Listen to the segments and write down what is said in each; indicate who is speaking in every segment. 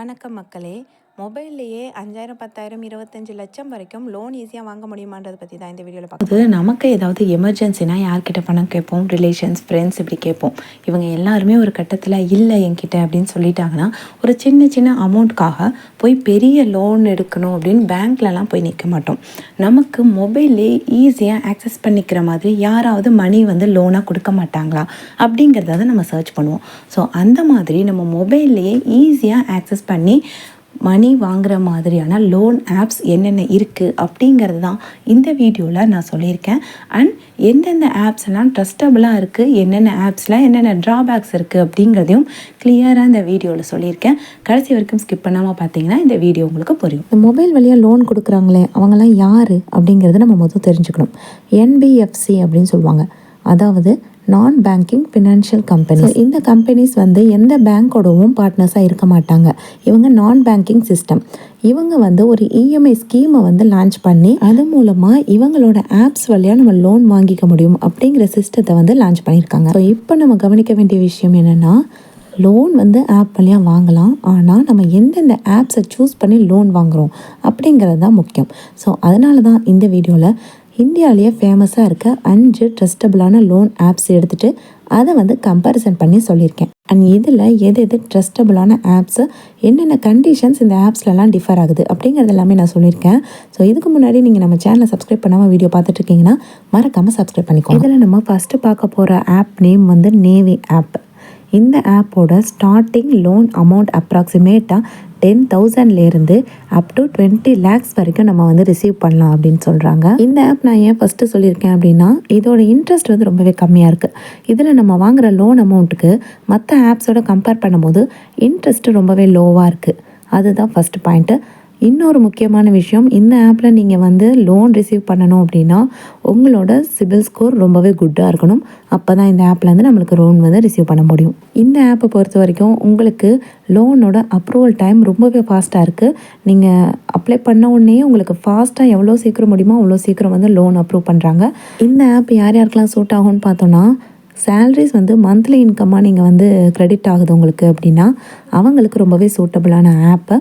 Speaker 1: வணக்கம் மக்களே. மொபைல்லையே 5,000, 10,000, 25 லட்சம் வரைக்கும் லோன் ஈஸியாக வாங்க முடியுமான்றதை பற்றி தான் இந்த வீடியோவில் பார்க்குது. நமக்கு ஏதாவது எமர்ஜென்சினா யார்கிட்ட பணம் கேட்போம்? ரிலேஷன்ஸ், ஃப்ரெண்ட்ஸ் இப்படி கேட்போம். இவங்க எல்லாருமே ஒரு கட்டத்தில் இல்லை என்கிட்ட அப்படின்னு சொல்லிட்டாங்கன்னா ஒரு சின்ன சின்ன அமௌண்ட்காக போய் பெரிய லோன் எடுக்கணும் அப்படின்னு பேங்க்லலாம் போய் நிற்க மாட்டோம். நமக்கு மொபைல்லே ஈஸியாக ஆக்சஸ் பண்ணிக்கிற மாதிரி யாராவது மணி லோனாக கொடுக்க மாட்டாங்களா அப்படிங்கிறத நம்ம சர்ச் பண்ணுவோம். ஸோ அந்த மாதிரி நம்ம மொபைல்லையே ஈஸியாக ஆக்சஸ் பண்ணி மணி வாங்குகிற மாதிரியான லோன் ஆப்ஸ் என்னென்ன இருக்குது அப்படிங்கிறது தான் இந்த வீடியோவில் நான் சொல்லியிருக்கேன். அண்ட் எந்தெந்த ஆப்ஸ் எல்லாம் ட்ரஸ்டபுளாக இருக்குது, என்னென்ன ஆப்ஸில் என்னென்ன ட்ராபேக்ஸ் இருக்குது அப்படிங்கிறதையும் கிளியராக இந்த வீடியோவில் சொல்லியிருக்கேன். கடைசி வரைக்கும் ஸ்கிப் பண்ணாமல் பார்த்தீங்கன்னா இந்த வீடியோ உங்களுக்கு புரியும். இந்த மொபைல் வழியாக லோன் கொடுக்குறாங்களே அவங்களாம் யார் அப்படிங்கிறத நம்ம முதல் தெரிஞ்சுக்கணும். என்பிஎஃப்சி அப்படின்னு சொல்லுவாங்க, அதாவது நான் பேங்கிங் ஃபினான்ஷியல் கம்பெனிஸ். இந்த கம்பெனிஸ் எந்த பேங்க்கோடவும் பார்ட்னர்ஸாக இருக்க மாட்டாங்க. இவங்க நான் பேங்கிங் சிஸ்டம். இவங்க ஒரு இஎம்ஐ ஸ்கீமை லான்ச் பண்ணி அது மூலமாக இவங்களோட ஆப்ஸ் வழியாக நம்ம லோன் வாங்கிக்க முடியும் அப்படிங்கிற சிஸ்டத்தை லான்ச் பண்ணியிருக்காங்க. ஸோ இப்போ நம்ம கவனிக்க வேண்டிய விஷயம் என்னென்னா, லோன் ஆப் வழியாக வாங்கலாம், ஆனால் நம்ம எந்தெந்த ஆப்ஸை சூஸ் பண்ணி லோன் வாங்குகிறோம் அப்படிங்கிறது தான் முக்கியம். ஸோ அதனால தான் இந்த வீடியோவில் இந்தியாவிலேயே ஃபேமஸாக இருக்க 5 ட்ரஸ்டபுளான லோன் ஆப்ஸ் எடுத்துகிட்டு அதை கம்பேரிசன் பண்ணி சொல்லியிருக்கேன். அண்ட் இதில் எது எது ட்ரஸ்டபுளான ஆப்ஸு, என்னென்ன கண்டிஷன்ஸ் இந்த ஆப்ஸ்லலாம் டிஃபர் ஆகுது அப்படிங்கிறது எல்லாமே நான் சொல்லியிருக்கேன். ஸோ இதுக்கு முன்னாடி நீங்கள் நம்ம சேனலை சப்ஸ்கிரைப் பண்ணாமல் வீடியோ பார்த்துட்ருக்கீங்கன்னா மறக்காமல் சப்ஸ்கிரைப் பண்ணிக்கோங்க. இதில் நம்ம ஃபஸ்ட்டு பார்க்க போகிற ஆப் நேம் நேவி ஆப். இந்த ஆப்போட ஸ்டார்டிங் லோன் அமௌண்ட் அப்ராக்சிமேட்டாக 10,000லேருந்து அப் டு 20 lakhs வரைக்கும் நம்ம ரிசீவ் பண்ணலாம் அப்படின்னு சொல்கிறாங்க. இந்த ஆப் நான் ஏன் ஃபஸ்ட்டு சொல்லியிருக்கேன் அப்படின்னா, இதோட இன்ட்ரெஸ்ட் ரொம்பவே கம்மியாக இருக்குது. இதில் நம்ம வாங்குகிற லோன் அமௌண்ட்டுக்கு மற்ற ஆப்ஸோட கம்பேர் பண்ணும்போது இன்ட்ரெஸ்ட்டு ரொம்பவே லோவாக இருக்குது. அதுதான் ஃபஸ்ட்டு பாயிண்ட்டு. இன்னொரு முக்கியமான விஷயம், இந்த ஆப்பில் நீங்கள் லோன் ரிசீவ் பண்ணணும் அப்படின்னா உங்களோட சிபில் ஸ்கோர் ரொம்பவே குட்டாக இருக்கணும். அப்போ தான் இந்த ஆப்லேருந்து நம்மளுக்கு லோன் ரிசீவ் பண்ண முடியும். இந்த ஆப்பை பொறுத்த வரைக்கும் உங்களுக்கு லோனோட அப்ரூவல் டைம் ரொம்பவே ஃபாஸ்ட்டாக இருக்குது. நீங்கள் அப்ளை பண்ண உடனே உங்களுக்கு ஃபாஸ்ட்டாக எவ்வளோ சீக்கிரம் முடியுமோ அவ்வளோ சீக்கிரம் லோன் அப்ரூவ் பண்ணுறாங்க. இந்த ஆப் யார் யாருக்கெல்லாம் சூட் ஆகும்னு பார்த்தோன்னா, சேலரிஸ் மந்த்லி இன்கம்மாக நீங்கள் க்ரெடிட் ஆகுது உங்களுக்கு அப்படின்னா அவங்களுக்கு ரொம்பவே சூட்டபுளான ஆப்பு.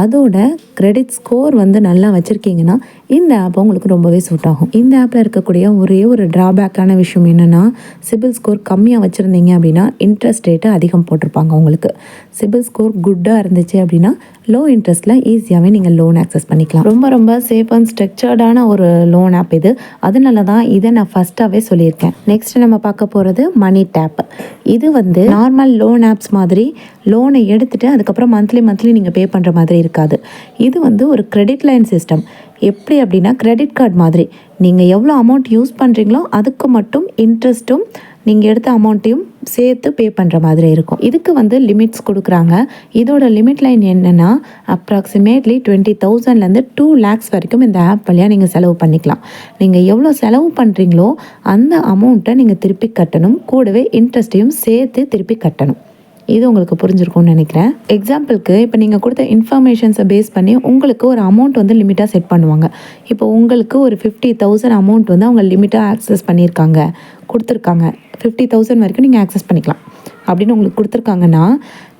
Speaker 1: அதோட க்ரெடிட் ஸ்கோர் நல்லா வச்சுருக்கீங்கன்னா இந்த ஆப் உங்களுக்கு ரொம்பவே சூட் ஆகும். இந்த ஆப்பில் இருக்கக்கூடிய ஒரே ஒரு ட்ராபேக்கான விஷயம் என்னென்னா, சிபில் ஸ்கோர் கம்மியாக வச்சுருந்தீங்க அப்படின்னா இன்ட்ரெஸ்ட் ரேட்டு அதிகம் போட்டிருப்பாங்க உங்களுக்கு. சிபில் ஸ்கோர் குட்டாக இருந்துச்சு அப்படின்னா லோ இன்ட்ரெஸ்ட்டில் ஈஸியாகவே நீங்கள் லோன் ஆக்சஸ் பண்ணிக்கலாம். ரொம்ப ரொம்ப சேஃப் அண்ட் ஸ்ட்ரக்சர்டான ஒரு லோன் ஆப் இது. அதனால தான் இதை நான் ஃபஸ்ட்டாகவே சொல்லியிருக்கேன். நெக்ஸ்ட் நம்ம பார்க்க போகிறது மணி டேப். இது நார்மல் லோன் ஆப்ஸ் மாதிரி லோனை எடுத்துகிட்டு அதுக்கப்புறம் மந்த்லி நீங்கள் பே பண்ணுற மாதிரி இருக்காது. இது ஒரு கிரெடிட் லைன் சிஸ்டம். எப்படி அப்படின்னா, கிரெடிட் கார்டு மாதிரி நீங்கள் எவ்வளோ அமௌண்ட் யூஸ் பண்ணுறீங்களோ அதுக்கு மட்டும் இன்ட்ரெஸ்ட்டும் நீங்கள் எடுத்த அமௌண்ட்டையும் சேர்த்து பே பண்ணுற மாதிரி இருக்கும். இதுக்கு லிமிட்ஸ் கொடுக்குறாங்க. இதோட லிமிட் லைன் என்னென்னா அப்ராக்சிமேட்லி 20,000லேருந்து 2 lakhs வரைக்கும் இந்த ஆப் வழியாக நீங்கள் செலவு பண்ணிக்கலாம். நீங்கள் எவ்வளோ செலவு பண்ணுறீங்களோ அந்த அமௌண்ட்டை நீங்கள் திருப்பி கட்டணும், கூடவே இன்ட்ரெஸ்ட்டையும் சேர்த்து திருப்பி கட்டணும். இது உங்களுக்கு புரிஞ்சிருக்கும்னு நினைக்கிறேன். எக்ஸாம்பிளுக்கு இப்போ நீங்கள் கொடுத்த இன்ஃபர்மேஷன்ஸை பேஸ் பண்ணி உங்களுக்கு ஒரு அமௌண்ட் லிமிட்டாக செட் பண்ணுவாங்க. இப்போ உங்களுக்கு ஒரு 50,000 அமௌண்ட் அவங்க லிமிட்டாக ஆக்சஸ் கொடுத்துருக்காங்க. 50,000 வரைக்கும் நீங்கள் ஆக்சஸ் பண்ணிக்கலாம் அப்படின்னு உங்களுக்கு கொடுத்துருக்காங்கன்னா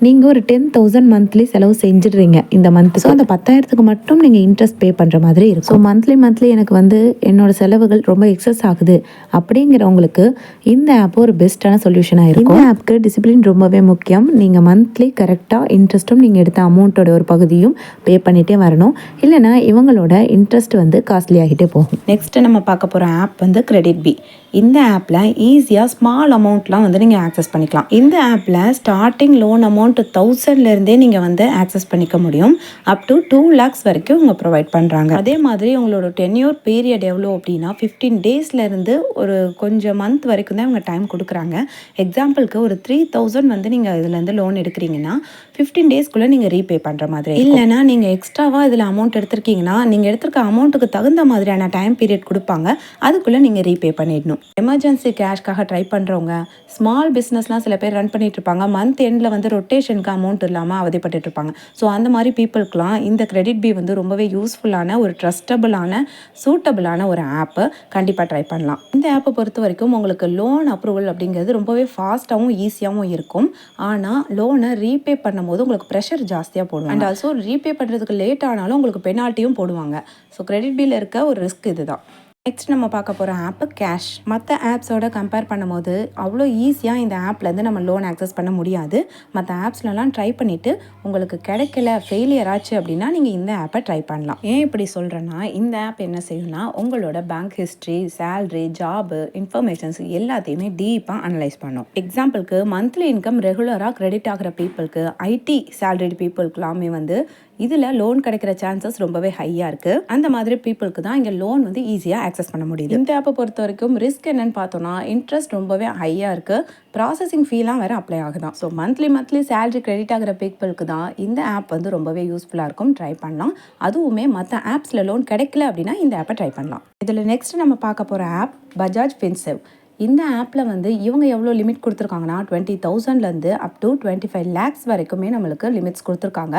Speaker 1: நீங்கள் ஒரு 10,000 மந்த்லி செலவு செஞ்சிடுறீங்க இந்த மந்த். ஸோ அந்த 10,000க்கு மட்டும் நீங்கள் இன்ட்ரெஸ்ட் பே பண்ணுற மாதிரி இருக்கும். ஸோ மந்த்லி எனக்கு என்னோட செலவுகள் ரொம்ப எக்ஸஸ் ஆகுது அப்படிங்கிறவங்களுக்கு இந்த ஆப் ஒரு பெஸ்ட்டான சொல்யூஷனாக இருக்கும். இந்த ஆப்புக்கு டிசிப்ளின் ரொம்பவே முக்கியம். நீங்கள் மந்த்லி கரெக்டாக இன்ட்ரெஸ்ட்டும் நீங்கள் எடுத்த அமௌண்ட்டோட ஒரு பகுதியும் பே பண்ணிகிட்டே வரணும். இல்லைனா இவங்களோட இன்ட்ரெஸ்ட் காஸ்ட்லி ஆகிட்டே போகும். நெக்ஸ்ட்டு நம்ம பார்க்க போகிற ஆப் கிரெடிட் பி. இந்த ஆப்பில் ஈஸியாக ஸ்மால் அமௌண்ட்லாம் நீங்கள் ஆக்சஸ் பண்ணிக்கலாம். இந்த ஆப்பில் ஸ்டார்டிங் லோன் அமௌண்ட் 1,000லேருந்தே நீங்கள் ஆக்சஸ் பண்ணிக்க முடியும். அப் டு 2 lakhs வரைக்கும் இவங்க ப்ரொவைட் பண்ணுறாங்க. அதே மாதிரி உங்களோட டென்யூர் பீரியட் எவ்வளோ அப்படின்னா 15 daysலேருந்து ஒரு கொஞ்சம் மந்த் வரைக்கும் தான் இவங்க டைம் கொடுக்குறாங்க. எக்ஸாம்பிளுக்கு ஒரு 3,000 நீங்கள் இதுலேருந்து லோன் எடுக்கிறீங்கன்னா 15 daysக்குள்ளே நீங்கள் ரீபே பண்ணுற மாதிரி. இல்லைனா நீங்கள் எக்ஸ்ட்ராவாக இதில் அமௌண்ட் எடுத்திருக்கீங்கன்னா நீங்கள் எடுத்திருக்க அமௌண்ட்டுக்கு தகுந்த மாதிரியான டைம் பீரியட் கொடுப்பாங்க. அதுக்குள்ளே நீங்கள் ரீபே பண்ணிடணும். எமர்ஜென்சி கேஷ்காக ட்ரை பண்ணுறவங்க, ஸ்மால் பிஸ்னஸ்லாம் சில பேர் ரன் பண்ணிட்டு இருப்பாங்க. மந்த் எண்டில் ரொட்டேஷன் இன்ஃப்ளேஷனுக்கு அமௌண்ட் இல்லாமல் அவதிப்பட்டு இருப்பாங்க. ஸோ அந்த மாதிரி பீப்புளுக்குலாம் இந்த கிரெடிட் பி வந்து ரொம்பவே யூஸ்ஃபுல்லான ஒரு ட்ரஸ்டபுளான சூட்டபுளான ஒரு ஆப்பு. கண்டிப்பாக ட்ரை பண்ணலாம். இந்த ஆப்பை பொறுத்த வரைக்கும் உங்களுக்கு லோன் அப்ரூவல் அப்படிங்கிறது ரொம்பவே ஃபாஸ்ட்டாகவும் ஈஸியாகவும் இருக்கும். ஆனால் லோனை ரீபே பண்ணும்போது உங்களுக்கு ப்ரெஷர் ஜாஸ்தியாக போடுவாங்க. அண்ட் ஆல்சோ ரீபே பண்ணுறதுக்கு லேட் ஆனாலும் உங்களுக்கு பெனால்ட்டியும் போடுவாங்க. ஸோ கிரெடிட் பில்ல இருக்க ஒரு ரிஸ்க் இதுதான். நெக்ஸ்ட் நம்ம பார்க்க போகிற ஆப்பு கேஷ். மற்ற ஆப்ஸோட கம்பேர் பண்ணும்போது அவ்வளோ ஈஸியாக இந்த ஆப்லேருந்து நம்ம லோன் ஆக்சஸ் பண்ண முடியாது. மற்ற ஆப்ஸ்லலாம் ட்ரை பண்ணிவிட்டு உங்களுக்கு கிடைக்கல, ஃபெயிலியர் ஆச்சு அப்படின்னா நீங்கள் இந்த ஆப்பை ட்ரை பண்ணலாம். ஏன் இப்படி சொல்கிறேன்னா, இந்த ஆப் என்ன செய்யும்னா உங்களோட bank history, salary, job, informations எல்லாத்தையுமே டீப்பாக அனலைஸ் பண்ணும். எக்ஸாம்பிளுக்கு மந்த்லி இன்கம் ரெகுலராக கிரெடிட் ஆகிற பீப்புளுக்கு, ஐடி சேலரிடு பீப்புளுக்குலாமே வந்து இதில் லோன் கிடைக்கிற சான்சஸ் ரொம்பவே ஹையாக இருக்குது. அந்த மாதிரி பீப்புளுக்கு தான் இங்கே லோன் வந்து ஈஸியாக ஆக்சஸ் பண்ண முடியுது. இந்த ஆப்பை பொறுத்த வரைக்கும் ரிஸ்க் என்னன்னு பார்த்தோன்னா இன்ட்ரெஸ்ட் ரொம்பவே ஹையாக இருக்குது. ப்ராசஸிங் ஃபீலாம் வேறு அப்ளை ஆகுதான். ஸோ மந்த்லி சேலரி கிரெடிட் ஆகிற பீப்புளுக்கு தான் இந்த ஆப் வந்து ரொம்பவே யூஸ்ஃபுல்லாக இருக்கும். ட்ரை பண்ணலாம். அதுவுமே மற்ற ஆப்ஸில் லோன் கிடைக்கல அப்படின்னா இந்த ஆப்பை ட்ரை பண்ணலாம். இதில் நெக்ஸ்ட் நம்ம பார்க்க போகிற ஆப் பஜாஜ் ஃபின்சர்வ். இந்த ஆப்பில் வந்து இவங்க எவ்வளோ லிமிட் கொடுத்துருக்காங்கன்னா 20,000லேருந்து அப் டு 25 lakhs வரைக்குமே நம்மளுக்கு லிமிட்ஸ் கொடுத்துருக்காங்க.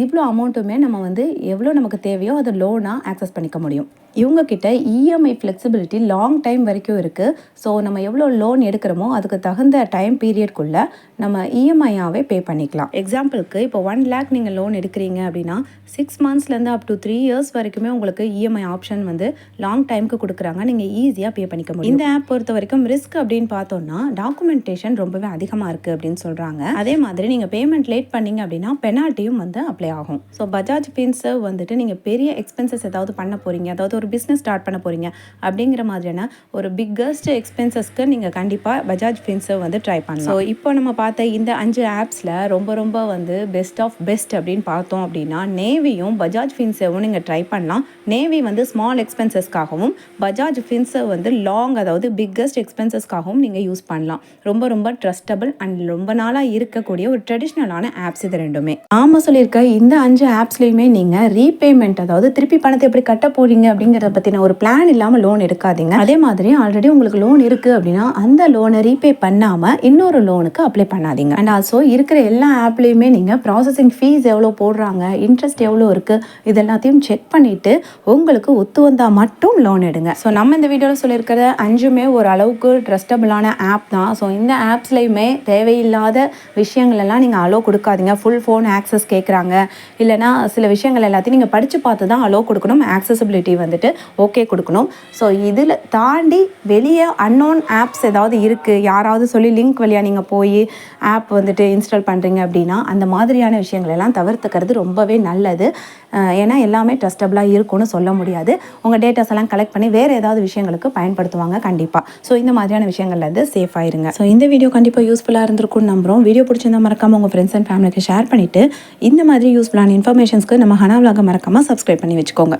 Speaker 1: இவ்வளோ அமௌண்ட்டுமே நம்ம வந்து எவ்வளோ நமக்கு தேவையோ அதை லோனாக ஆக்சஸ் பண்ணிக்க முடியும். இவங்கக்கிட்ட இஎம்ஐ ஃப்ளெக்சிபிலிட்டி லாங் டைம் வரைக்கும் இருக்குது. ஸோ நம்ம எவ்வளோ லோன் எடுக்கிறோமோ அதுக்கு தகுந்த டைம் பீரியட்குள்ளே நம்ம இஎம்ஐயாகவே பே பண்ணிக்கலாம். எக்ஸாம்பிளுக்கு இப்போ 1 lakh நீங்கள் லோன் எடுக்கிறீங்க அப்படின்னா 6 monthsலேருந்து அப் டு 3 years வரைக்குமே உங்களுக்கு இஎம்ஐ ஆப்ஷன் வந்து லாங் டைமுக்கு கொடுக்குறாங்க. நீங்கள் ஈஸியாக பே பண்ணிக்க முடியும். இந்த ஆப் பொறுத்த வரைக்கும் ரிஸ்க் அப்படின்னு பார்த்தோன்னா டாக்குமெண்டேஷன் ரொம்பவே அதிகமாக இருக்குது அப்படின்னு சொல்கிறாங்க. அதே மாதிரி நீங்கள் பேமெண்ட் லேட் பண்ணிங்க அப்படின்னா பெனால்ட்டியும் வந்து அப்ளை ஆகும். ஸோ பஜாஜ் ஃபின்சர்வ் வந்துட்டு நீங்கள் பெரிய எக்ஸ்பென்சஸ் ஏதாவது பண்ண போகிறீங்க, அதாவது ஒரு பிஸ்னஸ் ஸ்டார்ட் பண்ண போகிறீங்க அப்படிங்கிற மாதிரியான ஒரு பிக்கஸ்ட் எக்ஸ்பென்சஸ்க்கு நீங்கள் கண்டிப்பாக பஜாஜ் ஃபின்சர்வ் வந்து ட்ரை பண்ணலாம். ஸோ இப்போ நம்ம பார்த்த இந்த 5 ஆப்ஸில் ரொம்ப வந்து பெஸ்ட் ஆஃப் பெஸ்ட் அப்படின்னு பார்த்தோம் அப்படின்னா நேவியும் பஜாஜ் ஃபின்சர்வும் நீங்கள் ட்ரை பண்ணலாம். நேவி வந்து ஸ்மால் எக்ஸ்பென்சஸ்க்காகவும் பஜாஜ் ஃபின்சர்வ் வந்து லாங், அதாவது பிக்கஸ்ட் எக்ஸ்பென்சஸ்க்காகவும் நீங்கள் யூஸ் பண்ணலாம். ரொம்ப ட்ரஸ்டபிள் அண்ட் ரொம்ப நாளாக இருக்கக்கூடிய ஒரு ட்ரெடிஷ்னலான ஆப்ஸ் இது ரெண்டுமே. ஆமாம் சொல்லியிருக்க இந்த 5 ஆப்ஸ்லையுமே நீங்கள் ரீபேமெண்ட், அதாவது திருப்பி பணத்தை எப்படி கட்ட போகிறீங்க அப்படிங்கிறத பற்றின ஒரு பிளான் இல்லாமல் லோன் எடுக்காதீங்க. அதே மாதிரி ஆல்ரெடி உங்களுக்கு லோன் இருக்குது அப்படின்னா அந்த லோனை ரீபே பண்ணாமல் இன்னொரு லோனுக்கு அப்ளை பண்ணாதீங்க. அண்ட் ஆல்சோ இருக்கிற எல்லா ஆப்லேயுமே நீங்கள் ப்ராசஸிங் ஃபீஸ் எவ்வளோ போடுறாங்க, இன்ட்ரெஸ்ட் எவ்வளோ இருக்குது, இது எல்லாத்தையும் செக் பண்ணிவிட்டு உங்களுக்கு ஒத்து வந்தால் மட்டும் லோன் எடுங்க. ஸோ நம்ம இந்த வீடியோவில் சொல்லியிருக்கிற 5மே ஒரு அளவுக்கு ட்ரஸ்டபிளான ஆப் தான். ஸோ இந்த ஆப்ஸ்லையுமே தேவையில்லாத விஷயங்கள் எல்லாம் நீங்கள் அலோ கொடுக்காதீங்க. ஃபுல் ஃபோன் ஆக்சஸ் கேட்குறாங்க, இல்லைனா சில விஷயங்கள் எல்லாத்தையும் நீங்கள் படித்து பார்த்து தான் அலோ கொடுக்கணும். ஆக்சசிபிலிட்டி வந்துட்டு ஓகே கொடுக்கணும். ஸோ இதில் தாண்டி வெளியே அன்னோன் ஆப்ஸ் ஏதாவது இருக்குது, யாராவது சொல்லி லிங்க் வழியாக நீங்கள் போய் ஆப் வந்துட்டு இன்ஸ்டால் பண்ணுறீங்க அப்படின்னா அந்த மாதிரியான விஷயங்கள் எல்லாம் தவிர்த்துக்கிறது ரொம்பவே நல்லது. ஏன்னா எல்லாமே ட்ரஸ்டபிளாக இருக்கும்னு சொல்ல முடியாது. உங்கள் டேட்டாஸ் எல்லாம் கலெக்ட் பண்ணி வேறு ஏதாவது விஷயங்களுக்கு பயன்படுத்துவாங்க கண்டிப்பாக. ஸோ இந்த மாதிரியான விஷயங்கள்லேருந்து சேஃப் ஆயிருங்க. ஸோ இந்த வீடியோ கண்டிப்பாக யூஸ்ஃபுல்லாக இருந்திருக்கும்னு நம்புகிறோம். வீடியோ பிடிச்சிருந்தா மறக்காமல் உங்கள் ஃப்ரெண்ட்ஸ் அண்ட் ஃபேமிலிக்கு ஷேர் பண்ணிவிட்டு இந்த மாதிரி யூஸ்ஃபுல்லான இன்ஃபர்மேஷன்ஸ்க்கு நம்ம ஹனா விலாகை மறக்காமல் சப்ஸ்கிரைப் பண்ணி வச்சுக்கோங்க.